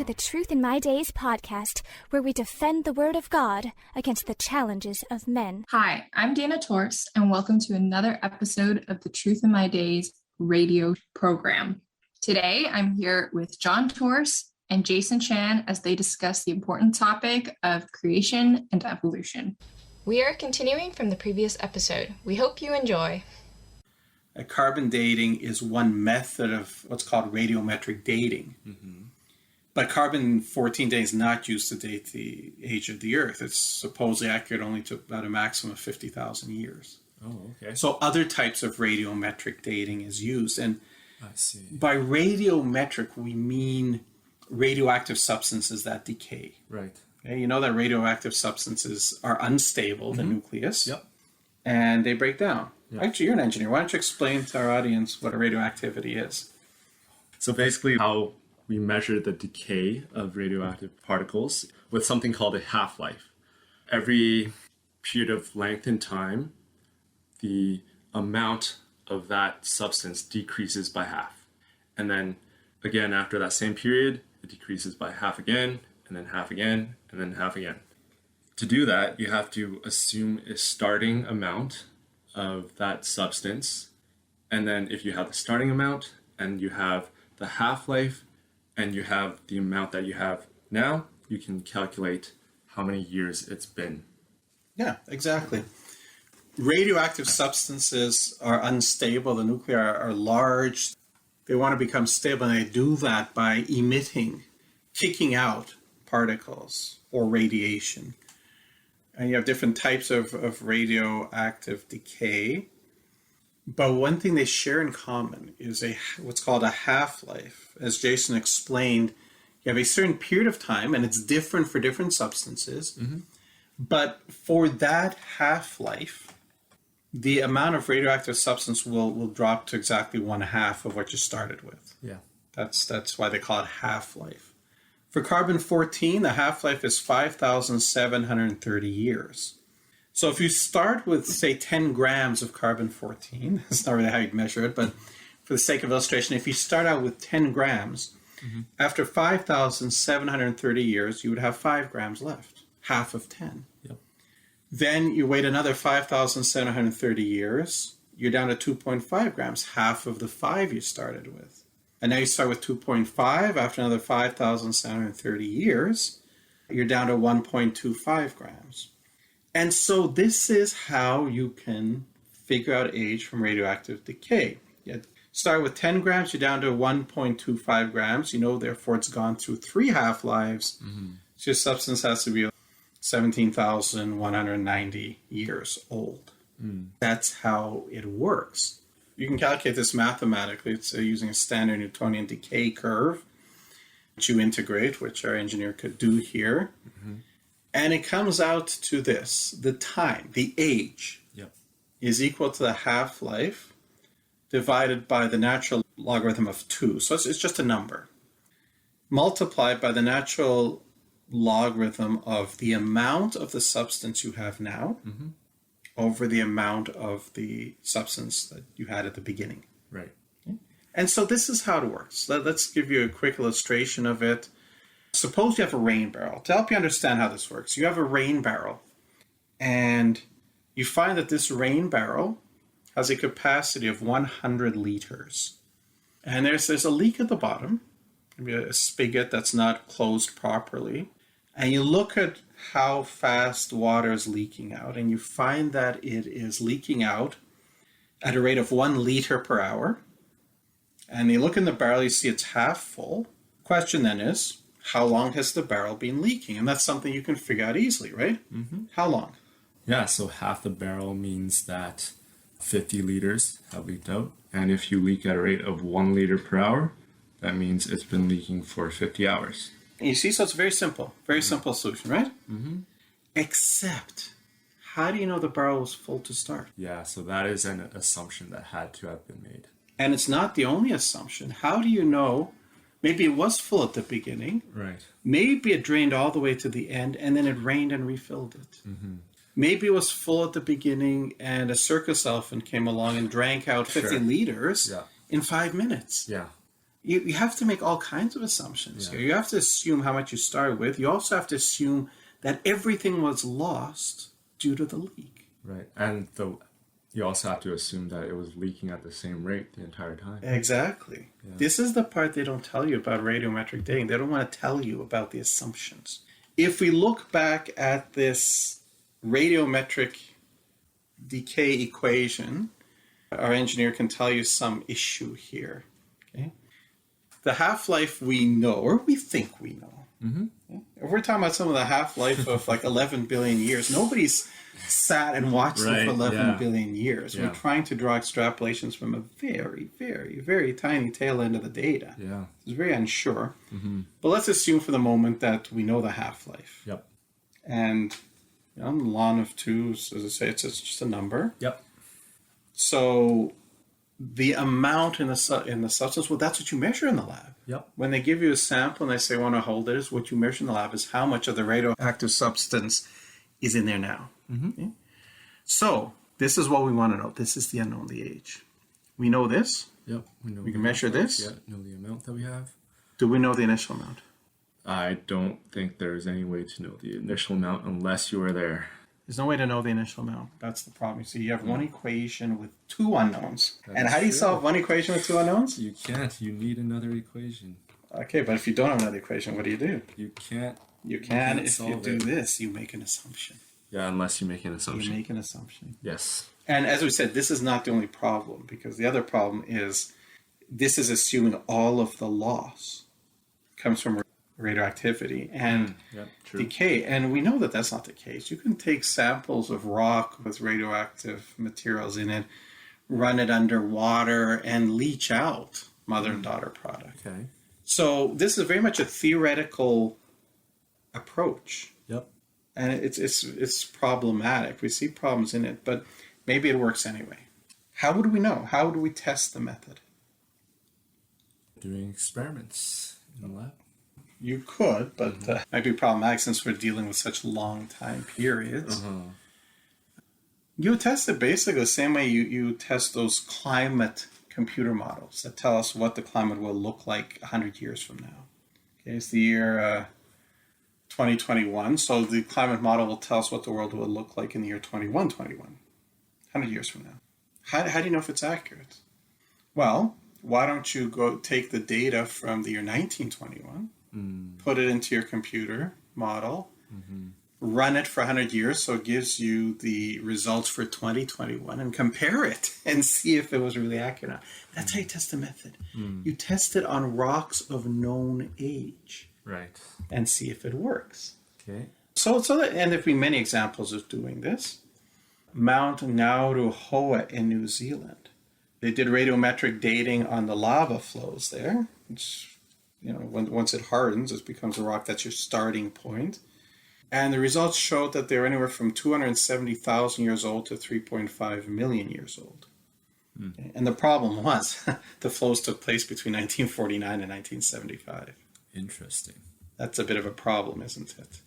to the Truth in My Days podcast, where we defend the Word of God against the challenges of men. Hi, I'm Dana Torst, and welcome to another episode of the Truth in My Days radio program. Today, I'm here with John Torst and Jason Chan as they discuss the important topic of creation and evolution. We are continuing from the previous episode. We hope you enjoy. Carbon dating is one method of what's called radiometric dating. Mm-hmm. But carbon-14 dating is not used to date the age of the Earth. It's supposedly accurate only to about a maximum of 50,000 years. Oh, okay. So other types of radiometric dating is used. And I see. By radiometric, we mean radioactive substances that decay. Right. Okay? You know that radioactive substances are unstable, the nucleus, Yep. and they break down. Yep. Actually, you're an engineer. Why don't you explain to our audience what a radioactivity is? So basically how we measure the decay of radioactive particles with something called a half-life. Every period of length in time, the amount of that substance decreases by half. And then again, after that same period, it decreases by half again, and then half again, and then half again. To do that, you have to assume a starting amount of that substance. And then if you have the starting amount and you have the half-life and you have the amount that you have now, you can calculate how many years it's been. Yeah, exactly. Radioactive substances are unstable. The nuclei are large. They want to become stable, and they do that by kicking out particles or radiation. And you have different types of radioactive decay. But one thing they share in common is what's called a half-life. As Jason explained, you have a certain period of time, and it's different for different substances. Mm-hmm. But for that half-life, the amount of radioactive substance will drop to exactly 1/2 of what you started with. Yeah. That's why they call it half-life. For carbon-14, the half-life is 5,730 years. So if you start with, say, 10 grams of carbon-14, that's not really how you'd measure it, but for the sake of illustration, if you start out with 10 grams, after 5,730 years, you would have 5 grams left, half of 10. Yep. Then you wait another 5,730 years, you're down to 2.5 grams, half of the 5 you started with. And now you start with 2.5. After another 5,730 years, you're down to 1.25 grams. And so this is how you can figure out age from radioactive decay. You start with 10 grams, you're down to 1.25 grams. You know, therefore, it's gone through 3 half-lives. Mm-hmm. So your substance has to be 17,190 years old. Mm. That's how it works. You can calculate this mathematically. It's using a standard Newtonian decay curve, which you integrate, which our engineer could do here. Mm-hmm. And it comes out to this. The time, the age, is equal to the half-life divided by the natural logarithm of 2. So it's just a number. Multiplied by the natural logarithm of the amount of the substance you have now over the amount of the substance that you had at the beginning. Right. Okay? And so this is how it works. Let's give you a quick illustration of it. Suppose you have a rain barrel. To help you understand how this works, you have a rain barrel, and you find that this rain barrel has a capacity of 100 liters. And there's a leak at the bottom, maybe a spigot that's not closed properly. And you look at how fast water is leaking out, and you find that it is leaking out at a rate of 1 liter per hour. And you look in the barrel, you see it's half full. Question then is, how long has the barrel been leaking? And that's something you can figure out easily, right? Mm-hmm. How long? Yeah, so half the barrel means that 50 liters have leaked out. And if you leak at a rate of 1 liter per hour, that means it's been leaking for 50 hours. And you see, so it's very simple solution, right? Mm-hmm. Except, how do you know the barrel was full to start? Yeah, so that is an assumption that had to have been made. And it's not the only assumption. How do you know? Maybe it was full at the beginning. Right. Maybe it drained all the way to the end, and then it rained and refilled it. Mm-hmm. Maybe it was full at the beginning, and a circus elephant came along and drank out 50 liters in 5 minutes. Yeah. you have to make all kinds of assumptions here. You have to assume how much you started with. You also have to assume that everything was lost due to the leak. Right. And you also have to assume that it was leaking at the same rate the entire time. Exactly. Yeah. This is the part they don't tell you about radiometric dating. They don't want to tell you about the assumptions. If we look back at this radiometric decay equation, our engineer can tell you some issue here. Okay? The half-life we know, or we think we know. Mm-hmm. If we're talking about some of the half-life of like 11 billion years, nobody's sat and watched it for 11 billion years. We're trying to draw extrapolations from a very, very, very tiny tail end of the data. Yeah. It's very unsure. Mm-hmm. But let's assume for the moment that we know the half-life. Yep. And the ln of 2, as I say, it's just a number. Yep. So the amount in the substance, well, that's what you measure in the lab. Yep. When they give you a sample and they say, want to hold it, is what you measure in the lab is how much of the radioactive substance is in there now. Mm-hmm. Okay? So this is what we want to know. This is the unknown, the age. We know this. Yep. We can measure this. Yeah, know the amount that we have. Do we know the initial amount? I don't think there's any way to know the initial amount unless you were there. There's no way to know the initial amount. That's the problem. You see, you have one equation with two unknowns. And how do you solve one equation with two unknowns? You can't. You need another equation. Okay, but if you don't have another equation, what do? You can't. You can if you do this. You make an assumption. Yeah, unless you make an assumption. You make an assumption. Yes. And as we said, this is not the only problem, because the other problem is this is assuming all of the loss comes from radioactivity and decay. And we know that that's not the case. You can take samples of rock with radioactive materials in it, run it underwater, and leach out mother and daughter product. Okay. So this is very much a theoretical approach. Yep. And it's problematic. We see problems in it, but maybe it works anyway. How would we know? How would we test the method? Doing experiments in the lab. You could, but might be problematic since we're dealing with such long time periods. You test it basically the same way you test those climate computer models that tell us what the climate will look like 100 years from now. Okay, it's the year 2021, so the climate model will tell us what the world will look like in the year 2121, 100 years from now. How do you know if it's accurate? Well, why don't you go take the data from the year 1921, put it into your computer model, run it for 100 years, so it gives you the results for 2021, and compare it and see if it was really accurate. That's how you test the method. You test it on rocks of known age. Right. And see if it works. Okay. And there've been many examples of doing this. Mount Nauruhoa in New Zealand. They did radiometric dating on the lava flows there. Which, once it hardens, it becomes a rock. That's your starting point. And the results showed that they're anywhere from 270,000 years old to 3.5 million years old. Okay. And the problem was the flows took place between 1949 and 1975. Interesting. That's a bit of a problem, isn't it?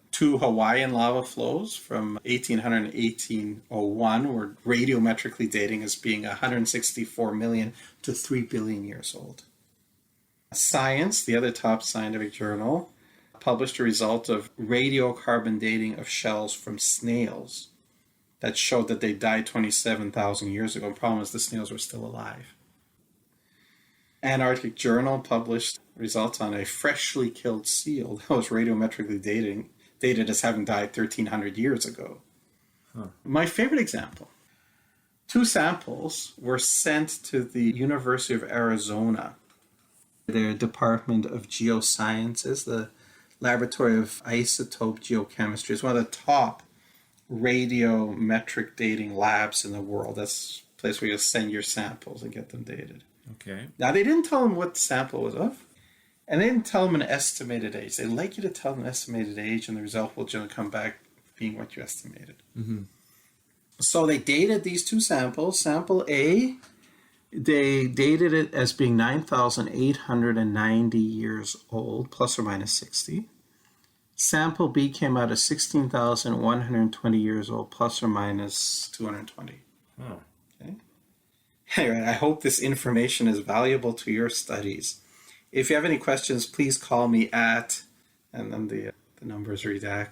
Two Hawaiian lava flows from 1800 and 1801 were radiometrically dating as being 164 million to 3 billion years old. Science, the other top scientific journal, published a result of radiocarbon dating of shells from snails that showed that they died 27,000 years ago. The problem is the snails were still alive. Antarctic Journal published results on a freshly killed seal that was radiometrically dated as having died 1,300 years ago. My favorite example, 2 samples were sent to the University of Arizona, their Department of Geosciences, the Laboratory of Isotope Geochemistry. It's one of the top radiometric dating labs in the world. That's a place where you send your samples and get them dated. Okay. Now, they didn't tell them what the sample was of, and they didn't tell them an estimated age. They'd like you to tell them an estimated age, and the result will generally come back being what you estimated. So they dated these 2 samples. Sample A, they dated it as being 9,890 years old, plus or minus 60. Sample B came out as 16,120 years old, plus or minus 220. Oh. Okay. Anyway, I hope this information is valuable to your studies. If you have any questions, please call me at, and then the numbers redact.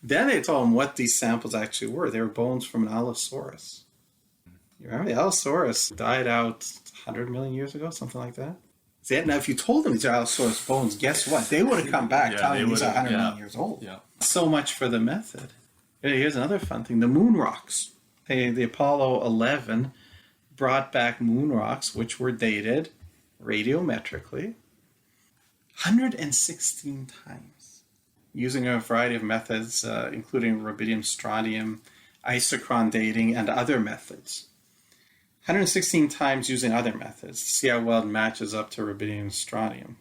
Then they told them what these samples actually were. They were bones from an Allosaurus. You remember the Allosaurus died out 100 million years ago, something like that? Now, if you told them these are Allosaurus bones, guess what? They would have come back telling you these are 100 million years old. Yeah. So much for the method. Here's another fun thing. The moon rocks. The Apollo 11 brought back moon rocks, which were dated radiometrically 116 times, using a variety of methods, including rubidium, strontium, isochron dating, and other methods. 116 times using other methods to see how well it matches up to rubidium and strontium.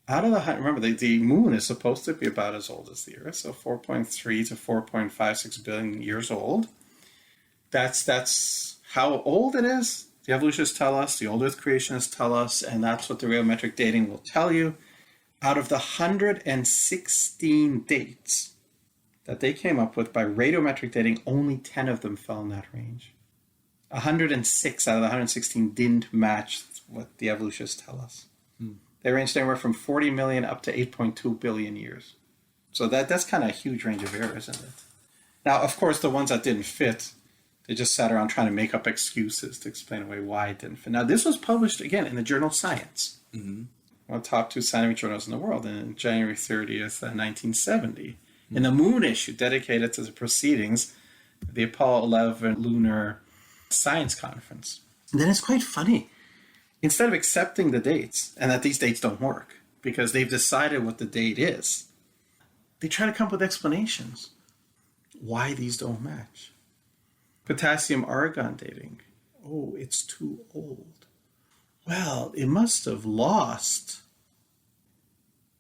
Out of the, remember, the moon is supposed to be about as old as the Earth, so 4.3 to 4.56 billion years old. That's how old it is. The evolutionists tell us, the old Earth creationists tell us, and that's what the radiometric dating will tell you. Out of the 116 dates that they came up with by radiometric dating, only 10 of them fell in that range. 106 out of the 116 didn't match what the evolutionists tell us. They ranged anywhere from 40 million up to 8.2 billion years. So that's kind of a huge range of error, isn't it? Now, of course, the ones that didn't fit, they just sat around trying to make up excuses to explain away why it didn't fit. Now, this was published, again, in the journal Science, one of the top 2 scientific journals in the world, on January 30th, 1970. In the Moon issue, dedicated to the proceedings of the Apollo 11 Lunar Science Conference. And then it's quite funny. Instead of accepting the dates, and that these dates don't work, because they've decided what the date is, they try to come up with explanations why these don't match. Potassium-argon dating. Oh, it's too old. Well, it must have lost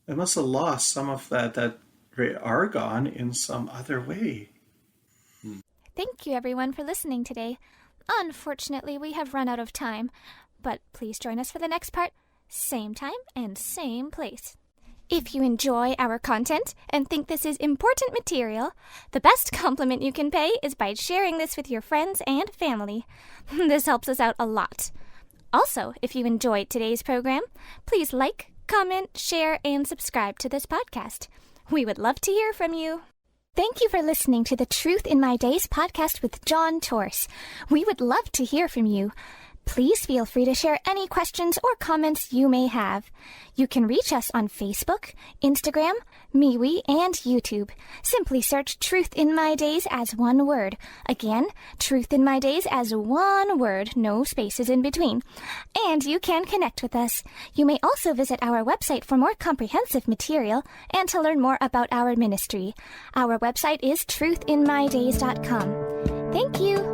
some of that argon in some other way. Thank you, everyone, for listening today. Unfortunately, we have run out of time, but please join us for the next part, same time and same place. If you enjoy our content and think this is important material, the best compliment you can pay is by sharing this with your friends and family. This helps us out a lot. Also, if you enjoyed today's program, please like, comment, share, and subscribe to this podcast. We would love to hear from you. Thank you for listening to the Truth in My Days podcast with John Torse. We would love to hear from you. Please feel free to share any questions or comments you may have. You can reach us on Facebook, Instagram, MeWe, and YouTube. Simply search Truth in My Days as one word. Again, Truth in My Days as one word, no spaces in between. And you can connect with us. You may also visit our website for more comprehensive material and to learn more about our ministry. Our website is truthinmydays.com. Thank you.